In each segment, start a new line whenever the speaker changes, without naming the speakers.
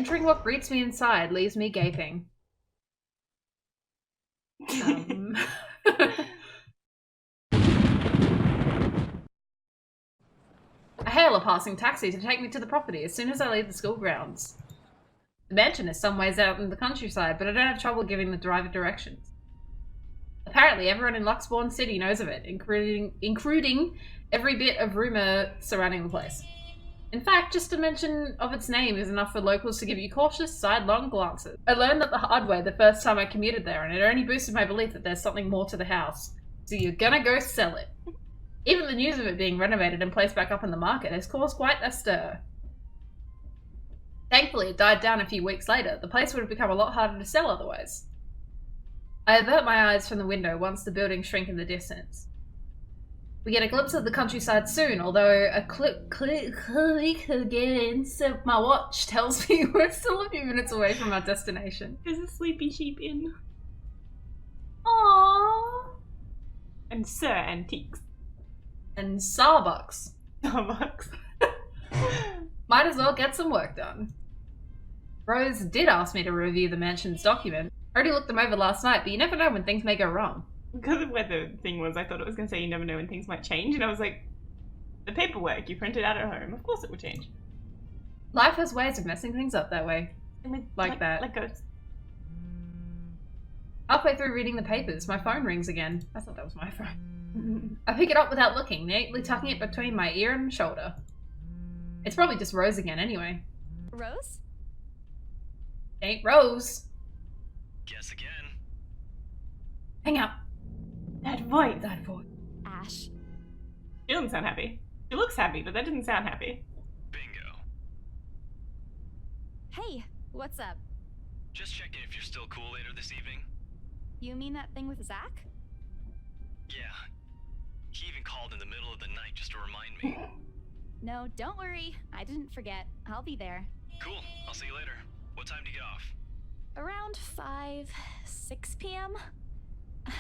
Entering what greets me inside leaves me gaping. I hail a passing taxi to take me to the property as soon as I leave the school grounds. The mansion is some ways out in the countryside, but I don't have trouble giving the driver directions. Apparently, everyone in Luxbourne City knows of it, including every bit of rumour surrounding the place. In fact, just a mention of its name is enough for locals to give you cautious, sidelong glances. I learned that the hard way the first time I commuted there, and it only boosted my belief that there's something more to the house. So you're gonna go sell it. Even the news of it being renovated and placed back up in the market has caused quite a stir. Thankfully, it died down a few weeks later. The place would have become a lot harder to sell otherwise. I avert my eyes from the window once the buildings shrink in the distance. We get a glimpse of the countryside soon, although a click again, so my watch tells me we're still a few minutes away from our destination.
There's a sleepy sheep in.
Aww.
And Sir Antiques.
And Starbucks.
Starbucks.
Might as well get some work done. Rose did ask me to review the mansion's document. I already looked them over last night, but you never know when things may go wrong.
Because of where the thing was, I thought it was going to say you never know when things might change, and I was like, the paperwork you printed out at home, of course it will change.
Life has ways of messing things up that way. Like that.
Like ghosts.
Halfway through reading the papers, my phone rings again. I thought that was my phone. I pick it up without looking, neatly tucking it between my ear and shoulder. It's probably just Rose again anyway.
Rose?
Ain't Rose.
Guess again.
Hang up.
That voice.
That voice.
Ash.
She doesn't sound happy. She looks happy, but that didn't sound happy.
Bingo.
Hey, what's up?
Just checking if you're still cool later this evening.
You mean that thing with Zach?
Yeah. He even called in the middle of the night just to remind me.
No, don't worry. I didn't forget. I'll be there.
Cool. I'll see you later. What time do you get off?
Around 6 p.m.?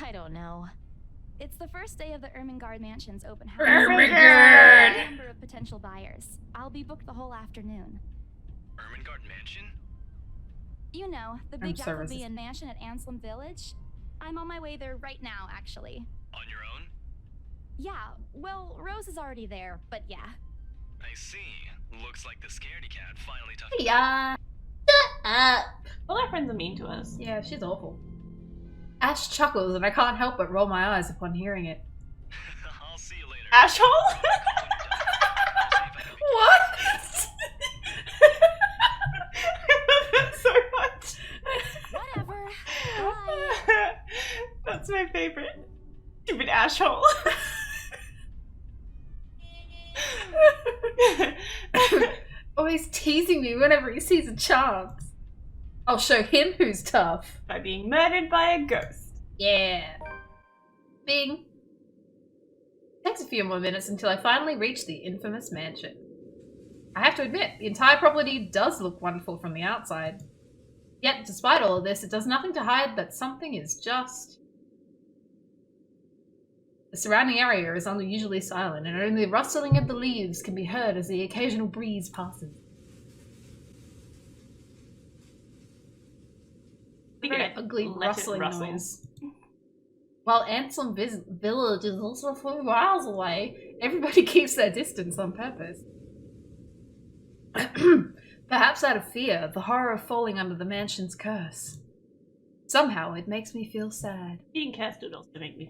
I don't know. It's the first day of the Ermengarde Mansion's open house.
Ermengarde!
A number of potential buyers. I'll be booked the whole afternoon.
Ermengarde Mansion?
You know, the big Jacobean mansion at Anselm Village. I'm on my way there right now, actually.
On your own?
Yeah, well, Rose is already there, but yeah.
I see. Looks like the scaredy cat finally toughed.
Yeah. Shut up.
All our friends are mean to us.
Yeah, she's awful. Ash chuckles and I can't help but roll my eyes upon hearing it.
I'll see you later.
Asshole?
What?
I love that so much.
Whatever. Bye.
That's my favorite. Stupid asshole.
Always teasing me whenever he sees a chance. I'll show him who's tough.
By being murdered by a ghost.
Yeah. Bing. Takes a few more minutes until I finally reach the infamous mansion. I have to admit, the entire property does look wonderful from the outside. Yet, despite all of this, it does nothing to hide that something is just... The surrounding area is unusually silent, and only the rustling of the leaves can be heard as the occasional breeze passes. Very ugly rustling noise. While Anselm Village is also a few miles away, everybody keeps their distance on purpose. Perhaps out of fear of the horror of falling under the mansion's curse. Somehow it makes me feel sad.
Being cursed would also make me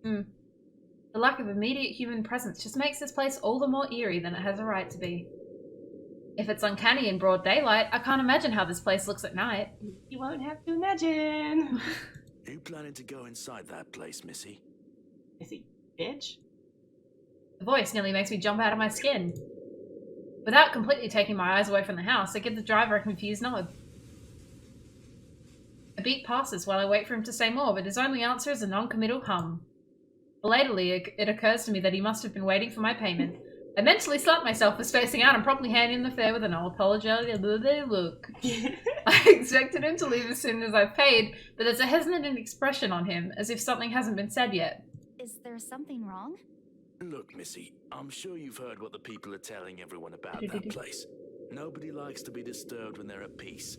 feel
The lack of immediate human presence just makes this place all the more eerie than it has a right to be. If it's uncanny in broad daylight, I can't imagine how this place looks at night.
You won't have to imagine.
You planning to go inside that place, Missy?
Missy, bitch.
The voice nearly makes me jump out of my skin. Without completely taking my eyes away from the house, I give the driver a confused nod. A beat passes while I wait for him to say more, but his only answer is a non-committal hum. Belatedly, it occurs to me that he must have been waiting for my payment. I mentally slap myself for spacing out and promptly hand in the fare with an apologetic look. I expected him to leave as soon as I've paid, but there's a hesitant expression on him, as if something hasn't been said yet.
Is there something wrong?
Look, Missy, I'm sure you've heard what the people are telling everyone about that place. Nobody likes to be disturbed when they're at peace.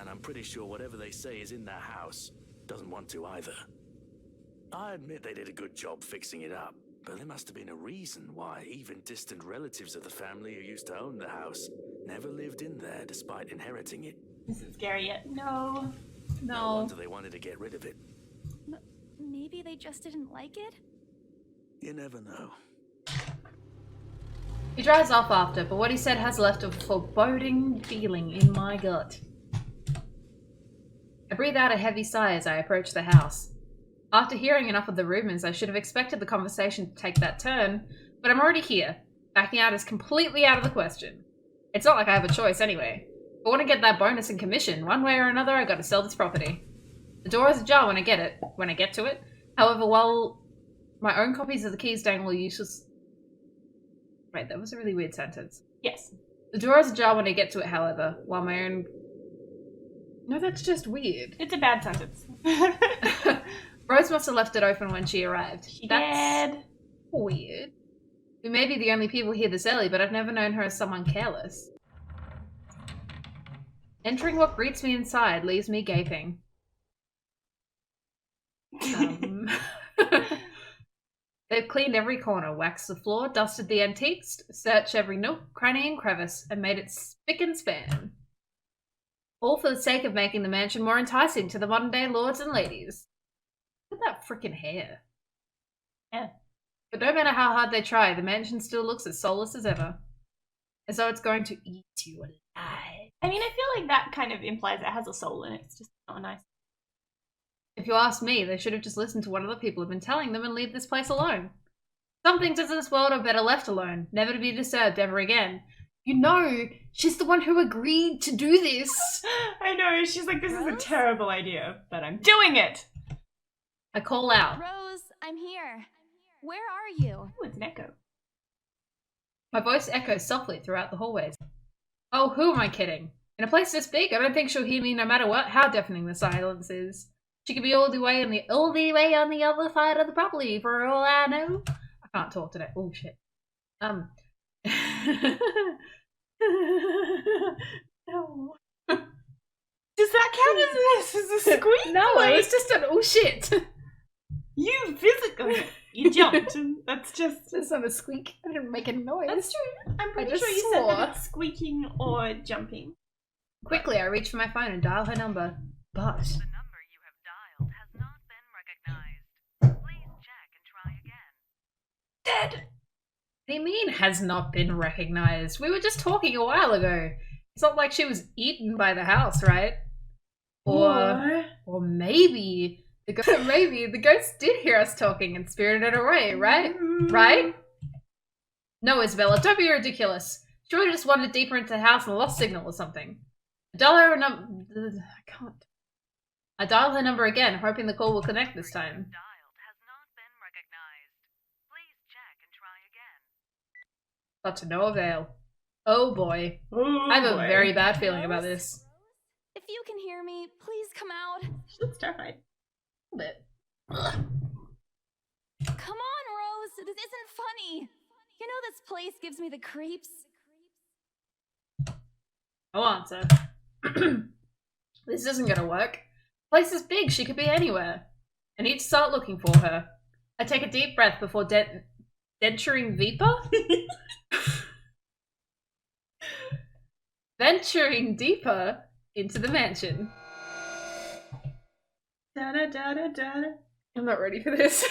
And I'm pretty sure whatever they say is in their house doesn't want to either. I admit they did a good job fixing it up, but there must have been a reason why even distant relatives of the family who used to own the house never lived in there despite inheriting it.
This is scary yet. No.
No wonder they wanted to get rid of it.
Maybe they just didn't like it?
You never know.
He drives off after, but what he said has left a foreboding feeling in my gut. I breathe out a heavy sigh as I approach the house. After hearing enough of the rumors, I should have expected the conversation to take that turn, but I'm already here. Backing out is completely out of the question. It's not like I have a choice anyway. If I want to get that bonus and commission, one way or another, I gotta sell this property. The door is ajar when I get to it. However, while my own copies of the keys dangle useless... Wait, that was a really weird sentence.
Yes.
The door is ajar when I get to it, however, while my own... No, that's just weird.
It's a bad sentence.
Rose must have left it open when she arrived.
That's
That's weird. We may be the only people here this early, but I've never known her as someone careless. Entering what greets me inside leaves me gaping. They've cleaned every corner, waxed the floor, dusted the antiques, searched every nook, cranny and crevice, and made it spick and span. All for the sake of making the mansion more enticing to the modern-day lords and ladies. Look at that frickin' hair.
Yeah.
But no matter how hard they try, the mansion still looks as soulless as ever. As though it's going to eat you alive.
I mean, I feel like that kind of implies it has a soul in it. It's just not nice.
If you ask me, they should have just listened to what other people have been telling them and leave this place alone. Some things in this world are better left alone, never to be disturbed ever again. You know, she's the one who agreed to do this.
I know, she's like, this is a
Rose?
terrible idea, but I'm doing it!
I call out.
Rose, I'm here. Where are you?
Oh, it's an echo.
My voice echoes softly throughout the hallways. Oh, who am I kidding? In a place this big, I don't think she'll hear me no matter what, how deafening the silence is. She could be all the way on the other side of the property, for all I know. I can't talk today. Oh shit. No.
Does that count as a squeak?
No,
Like,
it was just an oh shit.
you physically, you jumped, and that's just...
It's not a squeak. I didn't make a noise.
That's true. I'm pretty
just
sure you said
swore.
that it's squeaking or jumping.
Quickly, I reach for my phone and dial her number. But
The number you have dialed has not been recognized. Please check and try again.
Dead!
what do you mean has not been recognized? We were just talking a while ago. It's not like she was eaten by the house, right? Or maybe the ghost did hear us talking and spirited away, right? Right? No, Isabella, don't be ridiculous. She would have just wandered deeper into the house and lost signal or something. I dial her number again, hoping the call will connect this time.
Dialed has not been recognized. Please check and try again.
But to no avail. Oh boy.
Oh,
I have a
boy.
very bad feeling about this.
If you can hear me, please come out.
She looks terrified.
A bit.
Come on, Rose. This isn't funny. You know this place gives me the creeps.
No answer. This isn't gonna work. Place is big, she could be anywhere. I need to start looking for her. I take a deep breath before venturing deeper into the mansion.
Da-da-da-da-da.
I'm not ready for this.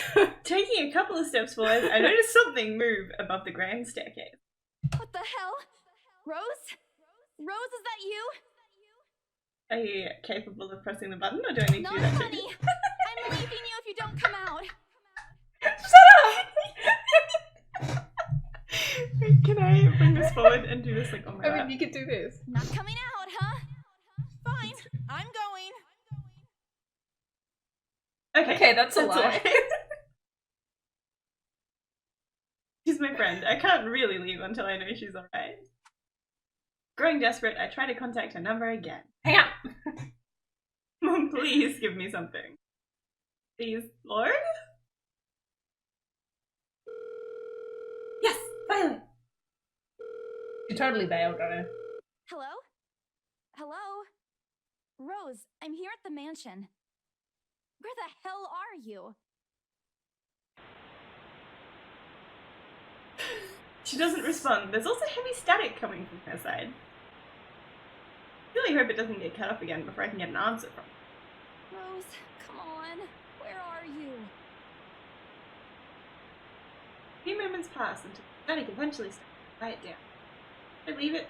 Taking a couple of steps forward, I noticed something move above the grand staircase.
What the hell? Rose? Rose, is that you?
Are you capable of pressing the button, or do I need
No,
to do that
honey.
too?
I'm leaving you if you don't come out.
Shut up! Can I bring this forward and do this like on my
I
lap?
mean, you could do this.
Not coming out, huh? Fine. I'm going.
Okay, that's a lie.
She's my friend. I can't really leave until I know she's alright. Growing desperate, I try to contact her number again.
Hang on.
Mom, please give me something. Please, Lord? Yes, finally.
You totally bailed on her.
Hello? Hello? Rose, I'm here at the mansion. Where the hell are you?
She doesn't respond. There's also heavy static coming from her side. I really hope it doesn't get cut off again before I can get an answer from her.
Rose, come on. Where are you?
A few moments pass until the static eventually starts to quiet down. I leave it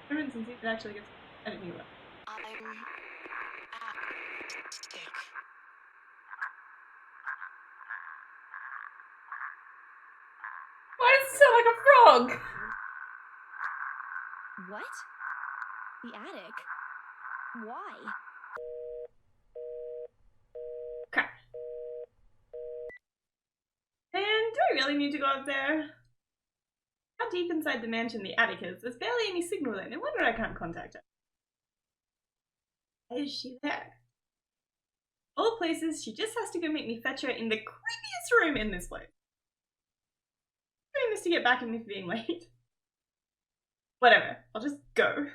for a few moments and see if it actually gets anything left.
I'm attic.
Why does it sound like a frog?
What? The attic? Why?
Crap. And do I really need to go up there? How deep inside the mansion the attic is, there's barely any signal there. No wonder I can't contact her. Why is she there? All places, she just has to go make me fetch her in the creepiest room in this place. I'm doing this to get back at me for being late. Whatever, I'll just go.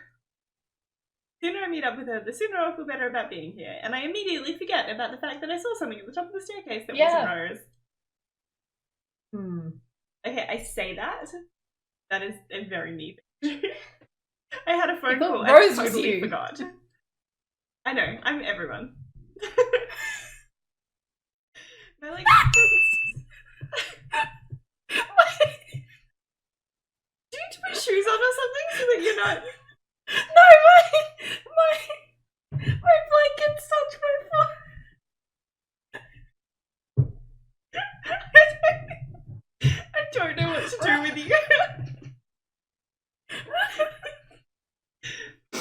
The sooner I meet up with her, the sooner I'll feel better about being here, and I immediately forget about the fact that I saw something at the top of the staircase that wasn't Rose. Okay, I say that. That is a very me thing. I had a phone call and
Rose
I
was
totally
you.
forgot. I know, I'm everyone. Am I like... Do you need to put shoes on or something so that you're not...
No,